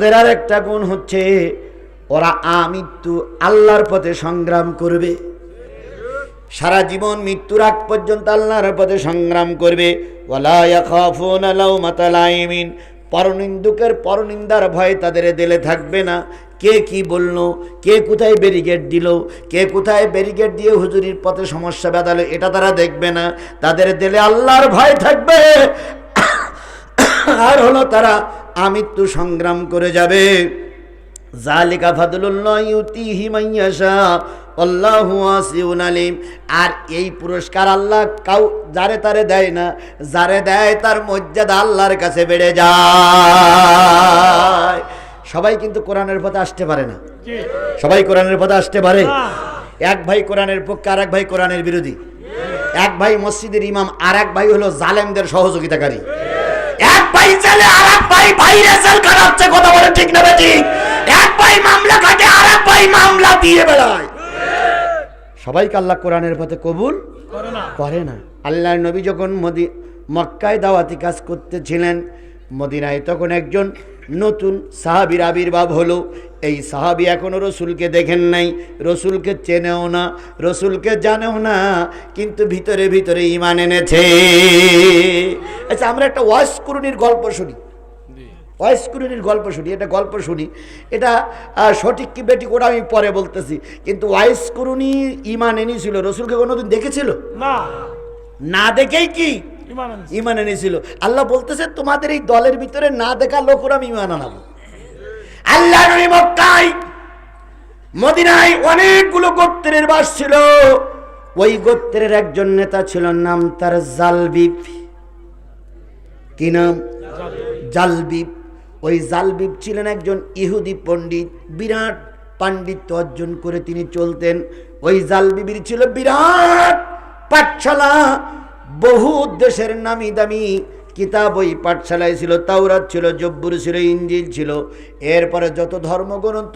ওদের আর একটা গুণ হচ্ছে ওরা আমৃত্যু আল্লাহর পথে সংগ্রাম করবে, সারা জীবন মৃত্যুর আগ পর্যন্ত আল্লাহর পথে সংগ্রাম করবে। ওয়ালা ইয়াখাফুনা লাউমাতা লাইমিন, পরনিন্দুকের পরনিন্দার ভয় তাদের দিলে থাকবে না। কে কি বলল, কে কোথায় ব্যারিকেড দিল, কে কোথায় ব্যারিকেড দিয়ে হুজুরির পথে সমস্যা বাঁধালো, এটা তারা দেখবে না। তাদের দিলে আল্লাহর ভয় থাকবে। আর হলো তারা আমৃত্যু সংগ্রাম করে যাবে। যালিকা ফাদলুল্লাহ ইউতিহি মান ইয়াশা আল্লাহু ওয়াসিউন আলিম। আর এই পুরস্কার আল্লাহ যারে তারে দেয় না, যারে দেয় তার মর্যাদা আল্লাহর কাছে বেড়ে যায়। সবাই কিন্তু কোরআনের পথে আসতে পারে না, সবাই কোরআনের পথে আসতে পারে। এক ভাই কোরআনের পক্ষে, আর এক ভাই কোরআনের বিরোধী। এক ভাই মসজিদের ইমাম, আর এক ভাই হলো জালেমদের সহযোগিতাকারী। এক ভাই জেলে, আর এক ভাই বাইরে জেল খাটাচ্ছে। কথা বলে ঠিক না ঠিক? এক ভাই মামলা কাটে, আর এক ভাই মামলা দিয়ে বেড়ায়। সবাইকে আল্লাহ কোরআনের পথে কবুল করে না। আল্লাহর নবী যখন মক্কায় দাওয়াতি কাজ করতেছিলেন, মদিনায় তখন একজন নতুন সাহাবীর আবির্ভাব হলো। এই সাহাবী এখনো রসুলকে দেখেন নাই, রসুলকে চেনেও না, রসুলকে জানেও না, কিন্তু ভিতরে ভিতরে ঈমান এনেছে। আচ্ছা, আমরা একটা ওয়াইস কুরুনির গল্প শুনি, ওয়াইস কুরুনির গল্প শুনি, এটা গল্প শুনি, এটা সঠিক কি বেঠিক ওটা আমি পরে বলতেছি। কিন্তু ওয়াইস কুরুনি ঈমান এনেছিল, রসুলকে কোনোদিন দেখেছিল না, না দেখেই কি ঈমান এনেছিল। আল্লাহ বলতেছে তোমাদের এই দলের ভিতরে না দেখা লোকরা আমি ঈমান আনাবো। আল্লাহ নবী মক্কায় মদিনায় অনেকগুলো গোত্রের বাস ছিল। ওই গোত্রের একজন নেতা ছিল, নাম তার জালবিব। কি নাম? জালবিব। ওই জালবিব ছিলেন একজন ইহুদি পণ্ডিত, বিরাট পাণ্ডিত্য অর্জন করে তিনি চলতেন। ওই জালবিবির ছিল বিরাট পাঠশালা, বহু দেশের নামি দামি কিতাব ওই পাঠশালায় ছিল। তাওরাত ছিল, জব্বুর ছিল, ইনজিল ছিল। এরপরে যত ধর্মগ্রন্থ,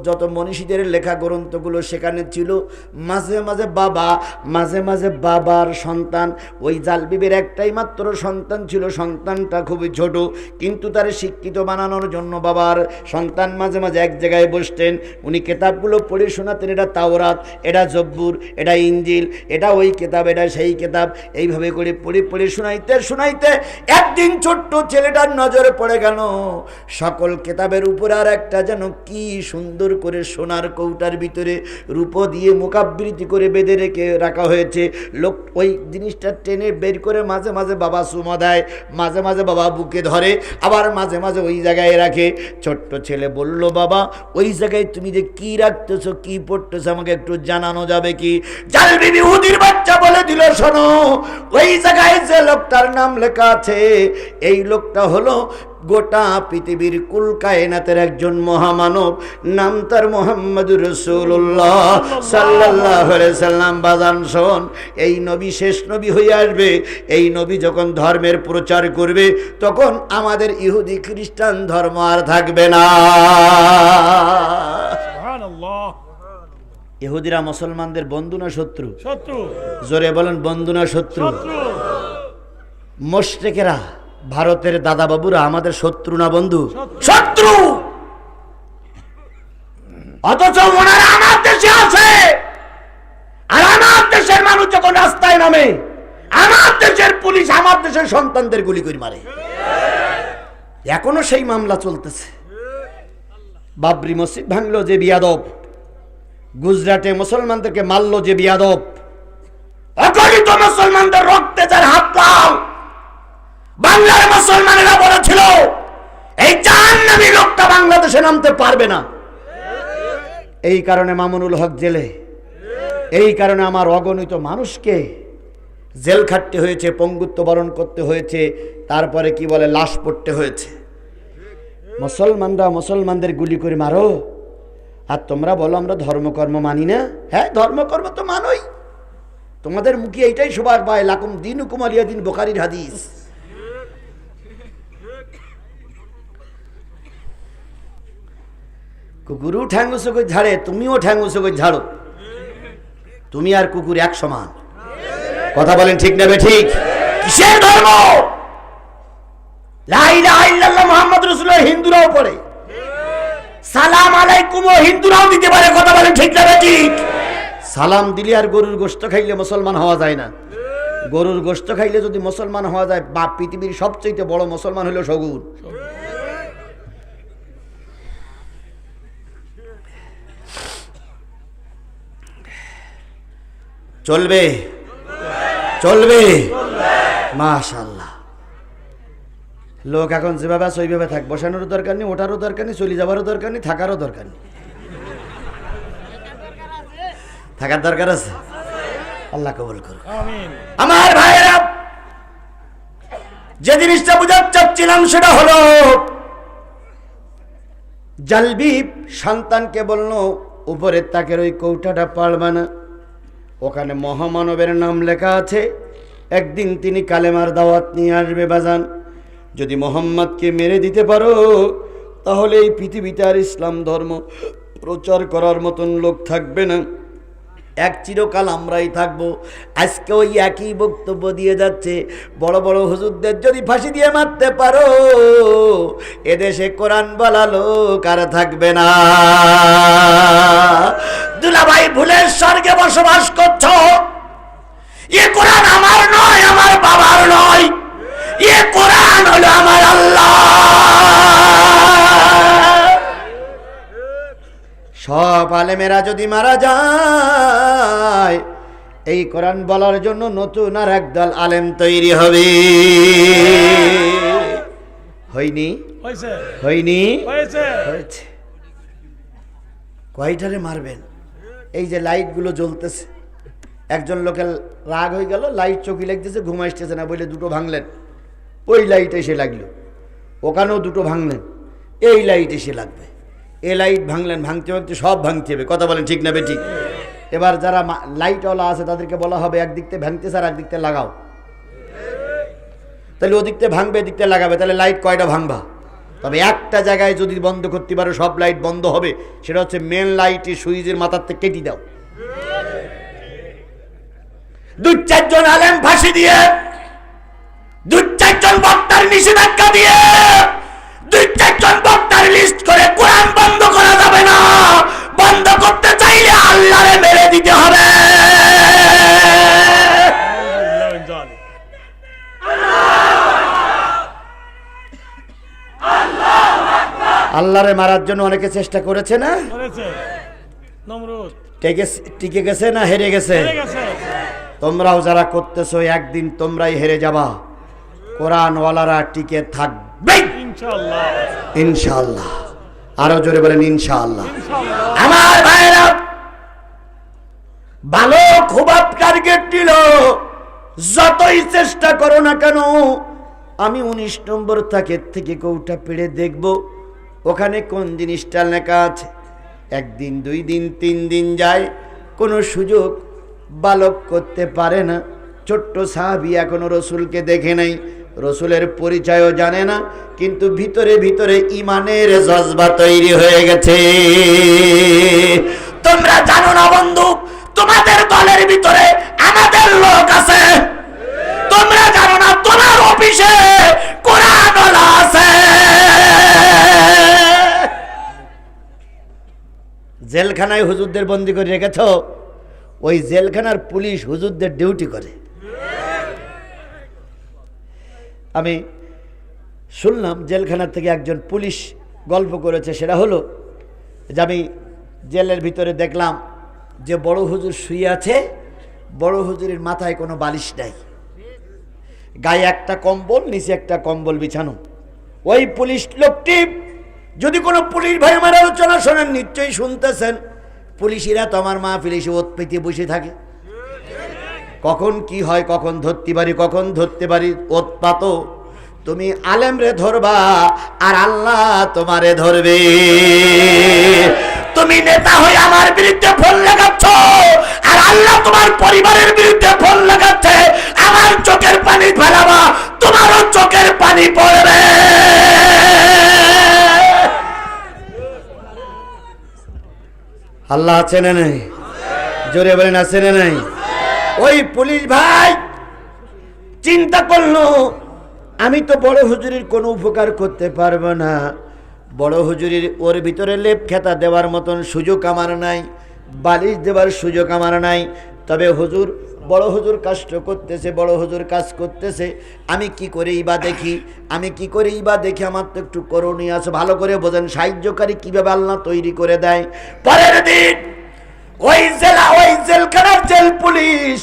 যত মনীষীদের লেখা গ্রন্থগুলো সেখানে ছিল। মাঝে মাঝে বাবার সন্তান। ওই জালবিবের একটাই মাত্র সন্তান ছিল, সন্তানটা খুবই ছোট, কিন্তু তার শিক্ষিত বানানোর জন্য বাবার সন্তান মাঝে মাঝে এক জায়গায় বসতেন। উনি কেতাবগুলো পড়ে শোনাতেন, এটা তাওরাত, এটা জব্বুর, এটা ইনজিল, এটা ওই কেতাব, এটা সেই কেতাব। এইভাবে করে পড়ে শোনাইতে একদিন ছোট্ট ছেলেটার নজরে পড়ে গেল সকল কেতাবের উপরে আর একটা যেন কি সুন্দর করে সোনার কৌটার ভিতরে রূপো দিয়ে মুখাবৃতি করে বেঁধে রাখা হয়েছে। লোক ওই জিনিসটা টেনে বের করে মাঝে মাঝে বাবা চুমা দেয়, মাঝে মাঝে বাবা বুকে ধরে, আবার মাঝে মাঝে ওই জায়গায় রাখে। ছোট্ট ছেলে বলল, বাবা ওই জায়গায় তুমি যে কি রাখতেছো, কি পড়তেছো, আমাকে একটু জানানো যাবে কি? জালবিবি ইহুদির বাচ্চা বলে দিল, শোনো, ওই জায়গায় যে লোকটার নাম লেখা আছে, এই লোকটা হলো গোটা পৃথিবীর কুল কায়নাতের একজন মহামানব, নাম তার মুহাম্মদুর রাসূলুল্লাহ সাল্লাল্লাহু আলাইহি সাল্লাম। বাজান শোন, এই নবী শেষ নবী হয়ে আসবে। এই নবী যখন ধর্মের প্রচার করবে, তখন আমাদের ইহুদি খ্রিস্টান ধর্ম আর থাকবে না। সুবহানাল্লাহ। ইহুদিরা মুসলমানদের বন্ধু না শত্রু? শত্রু। জোরে বলেন, বন্ধু না শত্রু? মুশরিকেরা, ভারতের দাদা বাবুরা আমাদের শত্রু না বন্ধু? শত্রু। অথচ ওনারা আমার দেশে আছে, আর আমার দেশের মানুষ যখন রাস্তায় নামে, আমার দেশের পুলিশ আমার দেশের সন্তানদের গুলি করে মারে। এখনো সেই মামলা চলতেছে। বাবরি মসজিদ ভাঙলো যে বিয়াদব, গুজরাটে মুসলমানদেরকে মারলো যে বিয়াদব, অগণিত মুসলমানদের রক্তে যার হাত লাল। বাংলার মুসলমানেরা বলেছিল এই জাহান্নামী লোকটা বাংলাদেশে নামতে পারবে না। এই কারণে মামুনুল হক জেলে, এই কারণে আমার অগণিত মানুষকে জেল খাটতে হয়েছে, পঙ্গুত্ব বরণ করতে হয়েছে, তারপরে কি বলে লাশ পড়তে হয়েছে। মুসলমানরা মুসলমানদের গুলি করে মারো, আর তোমরা বলো আমরা ধর্মকর্ম মানি না। হ্যাঁ, ধর্মকর্ম তো মানোই, তোমাদের মুখে এইটাই সবার পায়, লাকুম দীনুকুম ওয়ালিয়া দীন, বুখারীর হাদিস। কুকুরও ঠ্যাঙ্গুসো করে ঝাড়ে, তুমিও ঠ্যাঙ্গুসো করে ঝাড়ো। তুমি আর কুকুর এক সমান। কথা বলেন ঠিক না ঠিক? কিসের ধর্ম? লা ইলাহা ইল্লাল্লাহ মুহাম্মদ রাসূলুল্লাহ হিন্দুরাও পড়ে, সালাম আলাইকুম ও হিন্দুরাও দিতে পারে, কথা বলেন ঠিক না ঠিক? সালাম দিলে আর গরুর গোশত খাইলে মুসলমান হওয়া যায় না। গরুর গোশত খাইলে যদি মুসলমান হওয়া যায়, বা পৃথিবীর সবচেয়ে বড় মুসলমান হলো শগুন। চলবে চলবে মাশাআল্লাহ। লোক এখন যেভাবে আছে ওইভাবে থাক, বসানোরও দরকার নেই, ওঠারও দরকার নেই, চলে যাবারও দরকার নেই, থাকারও দরকার নেই। থাকার দরকার আছে, আল্লাহ কবুল করুন। আমার ভাইয়েরা, যে জিনিসটা বুঝাতে চাচ্ছিলাম সেটা হলো, জালবিব সন্তানকে বলল উপরের তাকের ওই কৌটাটা পারবা না, ওখানে মহামানবের নাম লেখা আছে, একদিন তিনি কালেমার দাওয়াত নিয়ে আসবে বাজান। যদি মোহাম্মদকে মেরে দিতে পারো তাহলে এই পৃথিবীতে আর ইসলাম ধর্ম প্রচার করার মতন লোক থাকবে না, এক চিরকাল আমরাই থাকবো। আজকে ওই একই বক্তব্য দিয়ে যাচ্ছে, বড় বড় হুজুরদের যদি ফাঁসি দিয়ে মারতে পারো এদেশে কোরআন বলা লোক আর থাকবে না। দুলাভাই ভুলের স্বর্গে বসবাস করছো, এ কোরআন আমার নয়, আমার বাবার নয়, এ কোরআন হলো আমার আল্লাহ। সব আলেমেরা যদি মারা যায় এই কোরআন বলার জন্য নতুন আর একদল আলেম তৈরি হবে। হয়নি? হয়নি? হয়েছে। কয়টারে মারবেন? এই যে লাইটগুলো জ্বলতেছে, একজন লোকের রাগ হয়ে গেল, লাইট চোখে লাগতেছে, ঘুম আসতেছে না বলে দুটো ভাঙলেন, ওই লাইট এসে লাগলো, ওখানেও দুটো ভাঙলেন, এই লাইট এসে লাগবে, এই লাইট ভাঙলেন, ভাঙতে ভাঙতে সব ভাঙতে হবে, কথা বলেন ঠিক না বেঠিক? এবার যারা লাইটওয়ালা আছে তাদেরকে বলা হবে একদিক থেকে ভাঙতেছে আর একদিক থেকে লাগাও, তাহলে ওদিক থেকে ভাঙবে এদিক থেকে লাগাবে, তাহলে লাইট কয়টা ভাঙবা? তবে একটা জায়গায় যদি বন্ধ করতে পারো সব লাইট বন্ধ হবে, সেটা হচ্ছে মেন লাইটের সুইচের মাথার থেকে কেটে দাও। দুই চারজন আলেম ফাঁসি দিয়ে, দুই চারজন বক্তার নিষেধাজ্ঞা দিয়ে, দুই চারজন বক্তার লিস্ট করে কোরআন বন্ধ করা যাবে না। বন্ধ করতে চাইলে আল্লাহরে মেরে দিতে হবে। আল্লাহরে মারার জন্য অনেকে চেষ্টা করেছে না? টিকে গেছে না হেরে গেছে? তোমরাও যারা করতেছো একদিন তোমরাই হেরে যাবা, কোরআনওয়ালারা টিকে থাকবে ইনশাআল্লাহ। ইনশাআল্লাহ, আরো জোরে বলেন ইনশাআল্লাহ। আমার ভাইরা, ভালো খুব টার্গেট দিল, যতই চেষ্টা করো না কেন, আমি 19 নম্বর তাকের থেকে কৌটা পেড়ে দেখব ওখানে কোন জিনিসটা লেখা আছে। একদিন, 2 দিন, 3 দিন যায়, কোনো সুযোগ বালক করতে পারে না। ছোট্ট সাহাবী এখনো রসুলকে দেখে নাই, রসুলের পরিচয়ও জানে না, কিন্তু ভিতরে ভিতরে ইমানের জজবা তৈরি হয়ে গেছে। তোমরা জানো না বন্ধু, তোমাদের দলের ভিতরে আমাদের লোক আছে। তোমরা জানো না তোমার অফিসে কোরআনওয়ালা আছে। জেলখানায় হুজুরদের বন্দী করে রেখেছ, ওই জেলখানার পুলিশ হুজুরদের ডিউটি করে। আমি শুনলাম জেলখানার থেকে একজন পুলিশ গল্প করেছে, সেটা হলো যে আমি জেলের ভিতরে দেখলাম যে বড় হুজুর শুয়ে আছে, বড় হুজুরের মাথায় কোনো বালিশ নাই, গায়ে একটা কম্বল, নিচে একটা কম্বল বিছানো। ওই পুলিশ লোকটি, যদি কোনো পুলিশ ভাই আমার আলোচনা শোনেন নিশ্চয়ই শুনতেছেন, পুলিশেরা তো আমার মাহফিলে এসে ওত পেতে বসে থাকে, কখন কি হয়, কখন ধরতে পারি, কখন ধরতে পারি, ওত পাতো। তুমি আলেম রে ধরবা আর আল্লাহ তোমারে ধরবে। তুমি নেতা হয়ে আমার বিরুদ্ধে ফোন লাগাচ্ছ আর আল্লাহ তোমার পরিবারের বিরুদ্ধে ফোন লাগাচ্ছে, আমার চোখের পানি ফেলাবা, তোমারও চোখের পানি পড়বে। আল্লাহ আছে না নাই? জোরে বলেন আছে না নাই? ওই পুলিশ ভাই চিন্তা করলো, আমি তো বড় হুজুরের কোনো উপকার করতে পারবো না, বড় হুজুরের ওর ভিতরে লেপ খেতা দেওয়ার মতন সুযোগ আমার নাই, বালিশ দেওয়ার সুযোগ আমার নাই। তবে হুজুর, বড় হুজুর কষ্ট করতেছে, বড় হুজুর কাজ করতেছে, আমি কি করেই বা দেখি, আমি কি করেই বা দেখি, আমার তো একটু করণীয় আছে। ভালো করে বোঝেন সাহায্যকারী কিভাবে আল্লাহ তৈরি করে দেয়। পরের দিন ওই জেলখানার জেল পুলিশ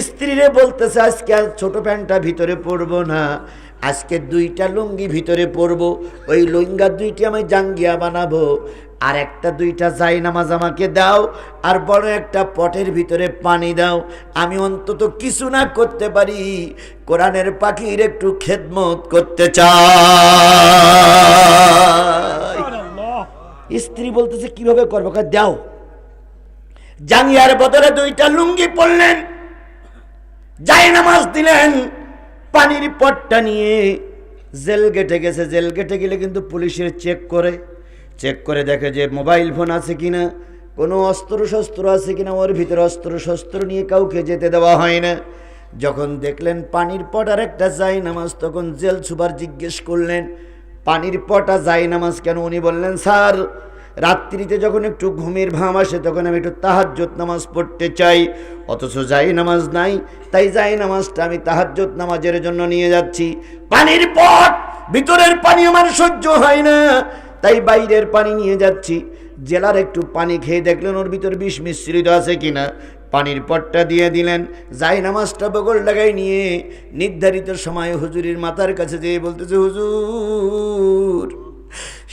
স্ত্রীরে বলতেছে, আজকে আর ছোট প্যান্টটা ভিতরে পরবো না, আজকে 2টা লুঙ্গি ভিতরে পরবো, ওই লুঙ্গা 2টি আমি জাঙ্গিয়া বানাবো, আর একটা 2টা জায়নামাজ আমাকে দাও, আর বড় একটা পটের ভিতরে পানি দাও, আমি অন্তত কিছু না করতে পারি, কোরআনের পাখির একটু খেদমত করতে চাই। স্ত্রী বলতেছে কিভাবে করবো? দাও। জাঙ্গিয়ার বদলে 2টা লুঙ্গি পরলেন, জায়নামাজ দিলেন, পানির পটটা নিয়ে জেল গেটে গেছে। জেল গেটে গেলে কিন্তু পুলিশের চেক করে দেখে যে মোবাইল ফোন আছে কিনা, কোনো অস্ত্র শস্ত্র আছে কিনা। ওর ভিতরে অস্ত্র শস্ত্র নিয়ে কাউকে যেতে দেওয়া হয় না। যখন দেখলেন পানির পট আর একটা জায়নামাজ, তখন জেল সুপার জিজ্ঞেস করলেন, পানির পটা জায়নামাজ কেন? উনি বললেন, স্যার, রাত্রিতে যখন একটু ঘুমের ভাম আসে তখন আমি একটু তাহাজ্জুদ নামাজ পড়তে চাই, অথচ জায়নামাজ নাই, তাই জায়নামাজটা আমি তাহাজ্জুদ নামাজের জন্য নিয়ে যাচ্ছি। পানির পট, ভিতরের পানি আমার সহ্য হয় না, তাই বাইরের পানি নিয়ে যাচ্ছি। জেলার একটু পানি খেয়ে দেখলেন ওর ভিতর বিষ মিশ্রিত আছে কিনা, পানির পটটা দিয়ে দিলেন, জায়নামাজটা বগল লাগাই নিয়ে নির্ধারিত সময়ে হুজুরের মাথার কাছে যেয়ে বলতেছে, হুজুর,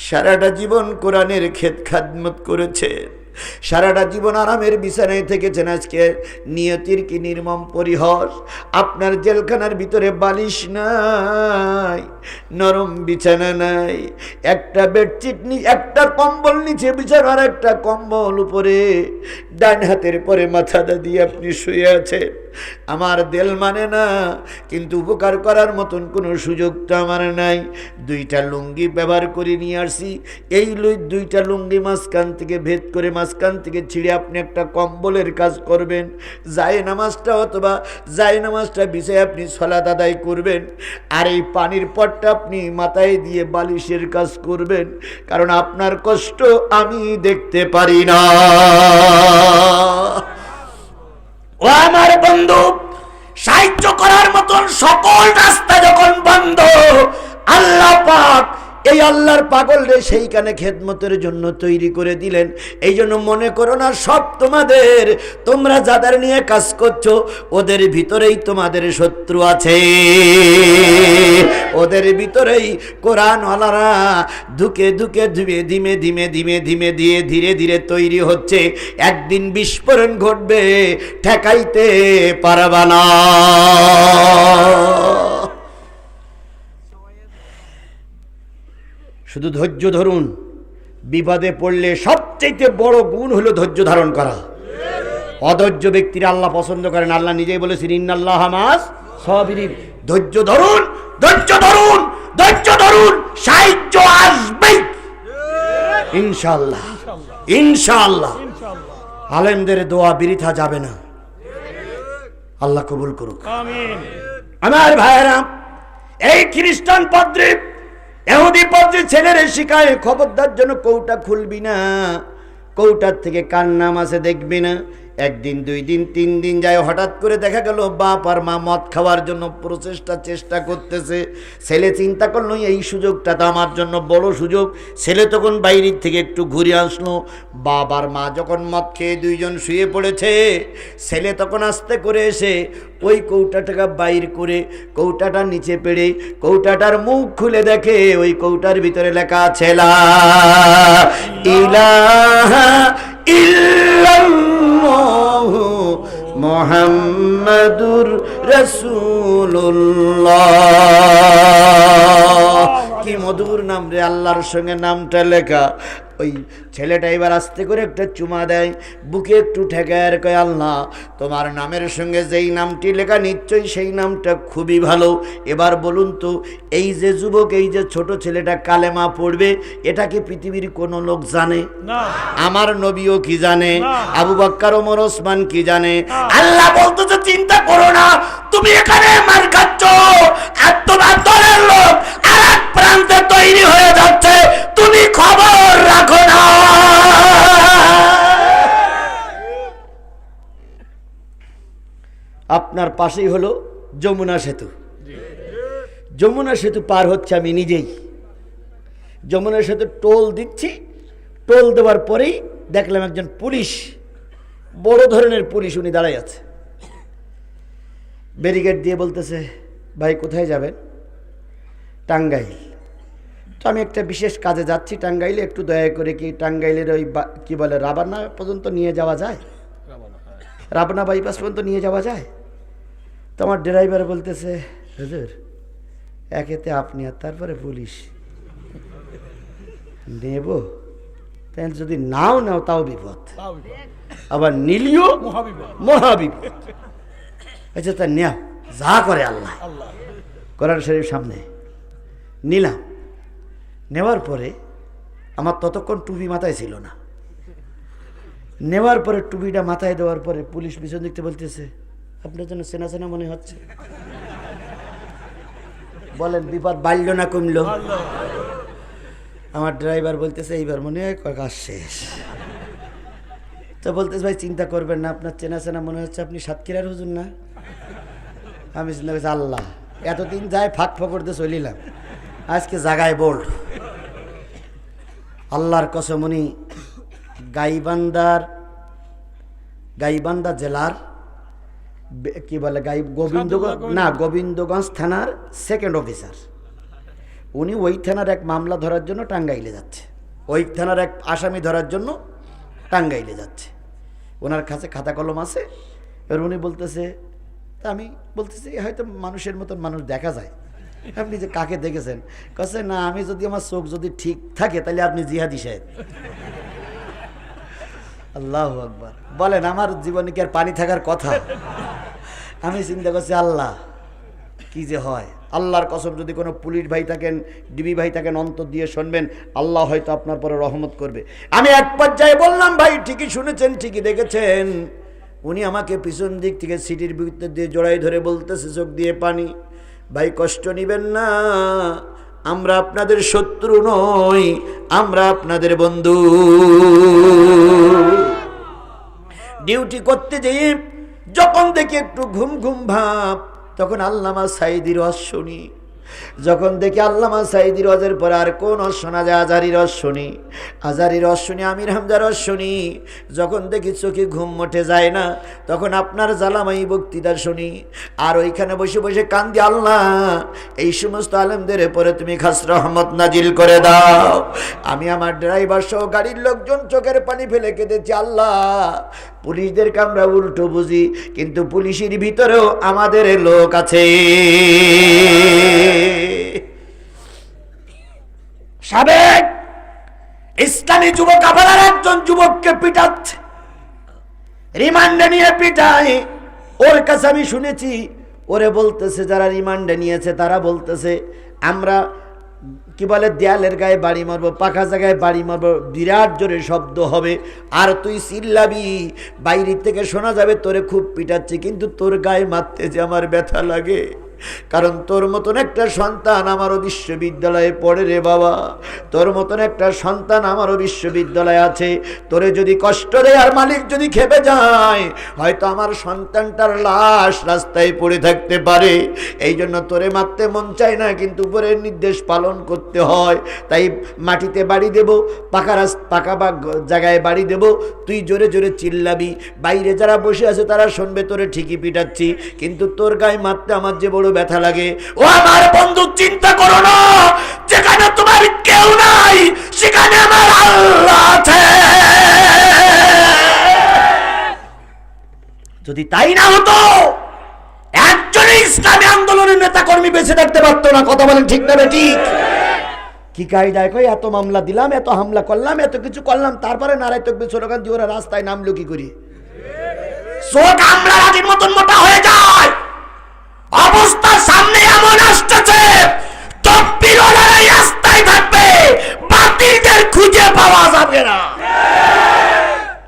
সারাটা জীবন কোরআনের খেদমত করেছে, সারাটা জীবন আরামের বিছানায় থেকেছেন, আজকে নিয়তির কি নির্মম পরিহাস। আপনার জেলখানার ভিতরে বালিশ নাই, নরম বিছানা নাই, একটা বেডশিট একটা কম্বল নিচে বিছানো, আর একটা কম্বল উপরে, ডান হাতের পরে মাথাটা দিয়ে আপনি শুয়ে আছেন। আমার দিল মানে না, কিন্তু উপকার করার মতন কোনো সুযোগ তো আমার নাই। 2টা লুঙ্গি ব্যবহার করে নিয়ে আসছি, এই 2টা লুঙ্গি মাঝখান থেকে ভেদ করে, মাঝখান থেকে ছিঁড়ে আপনি একটা কম্বলের কাজ করবেন, জায়নামাজটা অথবা জায়নামাজটা বিছায় আপনি সালাত আদায় করবেন, আর এই পানির পটটা আপনি মাথায় দিয়ে বালিশের কাজ করবেন, কারণ আপনার কষ্ট আমি দেখতে পারি না। ও আমার বন্ধু, সাহায্য করার মতন সকল রাস্তা যখন বন্ধ, আল্লাহ পাক এই আল্লাহর পাগল রে সেইখানে খেদমতের জন্য তৈরি করে দিলেন। এই জন্য মনে করো না সব তোমাদের, তোমরা যাদের নিয়ে কাজ করছো ওদের ভিতরেই তোমাদের শত্রু আছে, ওদের ভিতরেই কোরআনওয়ালারা ধুকে ধুকে ধুয়ে ধীমে ধীমে ধীমে ধীমে দিয়ে ধীরে ধীরে তৈরি হচ্ছে। একদিন বিস্ফোরণ ঘটবে, ঠেকাইতে পারবা না। শুধু ধৈর্য ধরুন। বিপদে পড়লে সবচেয়ে বড় গুণ হলো ধৈর্য ধারণ করা। অধৈর্য ব্যক্তিরা আল্লাহ পছন্দ করেন। আল্লাহ নিজেই বলেছেন, ইন্নাল্লাহা মাস সাবিরিন। ধৈর্য ধরুন, ধৈর্য ধরুন, ধৈর্য ধরুন, সাহায্য আসবেই ইনশাআল্লাহ, ইনশাআল্লাহ। আলেমদের দোয়া বৃথা যাবে না, আল্লাহ কবুল করুক, আমিন। আমার ভাইরা, এই খ্রিস্টান পাদ্রী এহুদি পাদ্রী ছেলেরে শিখায়, খবরদার যেন কৌটা খুলবি না, কৌটার থেকে কার নাম আছে দেখবি না। একদিন, 2 দিন, 3 দিন যায়, হঠাৎ করে দেখা গেল বাপ আর মা মদ খাওয়ার জন্য চেষ্টা করতেছে। ছেলে চিন্তা করলো এই সুযোগটা তো আমার জন্য বড় সুযোগ। ছেলে তখন বাইরের থেকে একটু ঘুরে আসলো। বাপ আর মা যখন মদ খেয়ে 2 জন শুয়ে পড়েছে, ছেলে তখন আস্তে করে এসে ওই কৌটাটাকে বাইর করে কৌটাটা নিচে পেড়ে কৌটাটার মুখ খুলে দেখে ওই কৌটার ভিতরে লেখা আছে লা ইলাহা ইল্লাল্লাহু মুহাম্মাদুর রাসূলুল্লাহ। কি মধুর নাম রে, আল্লাহর সঙ্গে নামটা লেখা। ওই ছেলেটা এবার আস্তে করে একটা চুমা দেয়, বুকে একটু ঠেকায় আর কয়, আল্লাহ তোমার নামের সঙ্গে যেই নামটি লেখা নিশ্চয়ই সেই নামটা খুবই ভালো। এবার বলুন তো, এই যে যুবক, এই যে ছোট ছেলেটা কালেমা পড়বে, এটা কি পৃথিবীর কোনো লোক জানে? না। আমার নবীও কি জানে? আবু বকর, ওমর, ওসমান কি জানে? আল্লাহ বলতেছে, চিন্তা করো না, তুমি এখানে মার খাচ্ছ, আর তোমার দলের লোক আর প্রান্তে তৈরি হয়ে যাচ্ছে, তুমি খবর রাখো না। আপনার পাশেই হলো যমুনা সেতু। যমুনা সেতু পার হচ্ছে আমি নিজেই। যমুনা সেতু টোল দিচ্ছি, টোল দেওয়ার পরেই দেখলাম একজন পুলিশ, বড় ধরনের পুলিশ, উনি দাঁড়াই আছে, ব্যারিকেড দিয়ে বলতেছে, ভাই কোথায় যাবেন? টাঙ্গাইল। তো আমি একটা বিশেষ কাজে যাচ্ছি টাঙ্গাইলে, একটু দয়া করে কি টাঙ্গাইলের ওই কি বলে রাবানা পর্যন্ত নিয়ে যাওয়া যায়? রাবানা বাইপাস পর্যন্ত নিয়ে যাওয়া যায়? তো আমার ড্রাইভার বলতেছে, হুজুর একেতে আপনি আর তারপরে পুলিশ নেব, তাই যদি নাও নাও তাও বিপদ, আবার নিলিও মহাবিপদ। আচ্ছা তা নেও, যা করে আল্লাহ। কোরআন শরীফ সামনে নিলাম, নেওয়ার পরে আমার ততক্ষণ টুপি মাথায় ছিল না। নেওয়ার পরে টুপিটা মাথায় দেওয়ার পরে পুলিশ পিছন দেখতে বলতেছে, আপনার জন্য চেনা চেনা মনে হচ্ছে। বলেন বিপদ বাড়ল না কমলো? আমার ড্রাইভার বলতেছে, এইবার মনে হয় কাজ শেষ। তো বলতেছে, ভাই চিন্তা করবেন না, আপনার চেনা চেনা মনে হচ্ছে, আপনি সাতক্ষীরার হুজুর না? আমি চিন্তা করছি, আল্লাহ এতদিন যায় ফাঁক ফকরতে চলিলাম, আজকে জাগায় বোল্ড। আল্লাহর কসম, উনি গাইবান্ধা জেলার কি বলে গোবিন্দগঞ্জ থানার সেকেন্ড অফিসার। উনি ওই থানার এক মামলা ধরার জন্য টাঙ্গাইলে যাচ্ছে, ওই থানার এক আসামি ধরার জন্য টাঙ্গাইলে যাচ্ছে। ওনার কাছে খাতা কলম আছে। এবার উনি বলতেছে, তা আমি বলতেছি হয়তো মানুষের মতন মানুষ দেখা যায়। আপনি যে কাকে দেখেছেন? কাছে না, আমি যদি আমার চোখ যদি ঠিক থাকে তাহলে আপনি জিহাদি সাহেব। আল্লাহু আকবার। বলেন আমার জীবনে কি আর পানি থাকার কথা? আমি চিন্তা করছি, আল্লাহ কি যে হয়। আল্লাহর কসম, যদি কোনো পুলিশ ভাই থাকেন, ডিবি ভাই থাকেন, অন্তর দিয়ে শুনবেন, আল্লাহ হয়তো আপনার পরে রহমত করবে। আমি এক পর্যায়ে বললাম, ভাই ঠিকই শুনেছেন, ঠিকই দেখেছেন। উনি আমাকে পিছন দিক থেকে সিটির ভিতর দিয়ে জড়াই ধরে বলতেছে, চোখ দিয়ে পানি, ভাই কষ্ট নিবেন না, আমরা আপনাদের শত্রু নই, আমরা আপনাদের বন্ধু। ডিউটি করতে যেয়ে যখন দেখি একটু ঘুম ঘুম ভাব, তখন আল্লামা সাঈদীর ওয়াজ শুনি। যখন দেখি আল্লামা সাঈদীর ওয়াজের পর আর কোন ওয়াজ শোনা যায়, আজারির ওয়াজ শুনি, আজারির ওয়াজ শুনি, আমির হামজার ওয়াজ শুনি। যখন দেখি চোখে ঘুম মোটে যায় না, তখন আপনার জালামাই বক্তৃতা শুনি। আর ওইখানে বসে বসে কান্দি, আল্লাহ এই সমস্ত আলেমদের পরে তুমি খাস রহমত নাজিল করে দাও। আমি আমার ড্রাইভার সহ গাড়ির লোকজন চোখের পানি ফেলে কেঁদেছি, আল্লাহ পুলিশদেরকে আমরা উল্টো বুঝি, কিন্তু পুলিশের ভিতরেও আমাদের লোক আছে। সাবেক ইসলামী যুবক আবার একজন যুবককে পিটাচ্ছে, রিমান্ডে নিয়ে পিটায়। ওর কাছে আমি শুনেছি, ওরে বলতেছে, যারা রিমান্ডে নিয়েছে তারা বলতেছে, আমরা কি বলে দেয়ালের গায়ে বাড়ি মারবো, পাকা জায়গায় বাড়ি মারবো, বিরাট জোরে শব্দ হবে, আর তুই চিল্লাবি, বাইরে থেকে শোনা যাবে তোরে খুব পিটাচ্ছে, কিন্তু তোর গায়ে মারতে যে আমার ব্যথা লাগে। কারণ তোর মতন একটা সন্তান আমারও বিশ্ববিদ্যালয়ে পড়ে রে বাবা, তোর মতন একটা সন্তান আমারও বিশ্ববিদ্যালয়ে আছে। তোরে যদি কষ্ট দেয় আর মালিক যদি খেপে যায়, হয়তো আমার সন্তানটার লাশ রাস্তায় পড়ে থাকতে পারে। এই জন্য তোরে মারতে মন চায় না, কিন্তু উপরের নির্দেশ পালন করতে হয়। তাই মাটিতে বাড়ি দেব, পাকা জায়গায় বাড়ি দেব, তুই জোরে জোরে চিল্লাবি, বাইরে যারা বসে আছে তারা শুনবে তোরে ঠিকই পিটাচ্ছি, কিন্তু তোর গায়ে মারতে আমার যে বড় ব্যথা লাগে। ও আমার বন্ধু, চিন্তা করো না, যেখানে তোমার কেউ নাই সেখানে আমার আল্লাহ আছে। যদি তাই না হতো, একজন ইসলামী আন্দোলনের নেতা কর্মী বেঁচে থাকতে পারতো না। কথা বলেন ঠিক না ঠিক? কি কায়দায় কই এত মামলা দিলাম, এত হামলা করলাম, এত কিছু করলাম, তারপরে নারায় তকবীর স্লোগান দিয়ে ওরা রাস্তায় নামলো কি করি? চোখ আমরা রাজির মতন মোটা হয়ে যায়। অবস্থা সামনে এমন আসতেছে, তকবীর ওলারা রাস্তায় থাকবে, বাতিলদের খুঁজে পাওয়া যাবে না।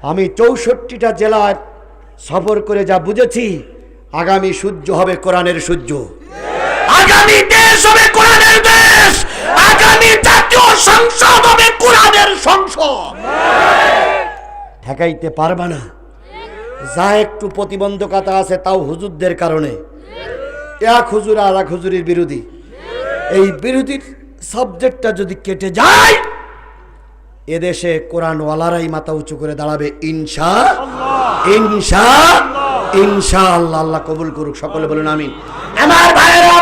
আমি 64টা জেলায় সফর করে যা বুঝেছি, আগামী সূর্য হবে কোরআনের সূর্য, আগামী দেশ হবে কোরআনের দেশ, আগামী জাতীয় সংসদ হবে কোরআনের সংসদ। ঠেকাইতে পারবা না। যা একটু প্রতিবন্ধকতা আছে তাও হুজুরদের কারণে। এক হুজুর আর এক হুজুরের বিরোধী। এই বিরোধীর সাবজেক্টটা যদি কেটে যায়, এদেশে কোরআনওয়ালারাই মাথা উঁচু করে দাঁড়াবে ইনশাআল্লাহ। আল্লাহ কবুল করুক। সকলে বলুন আমিন। আমার ভাইয়েরা,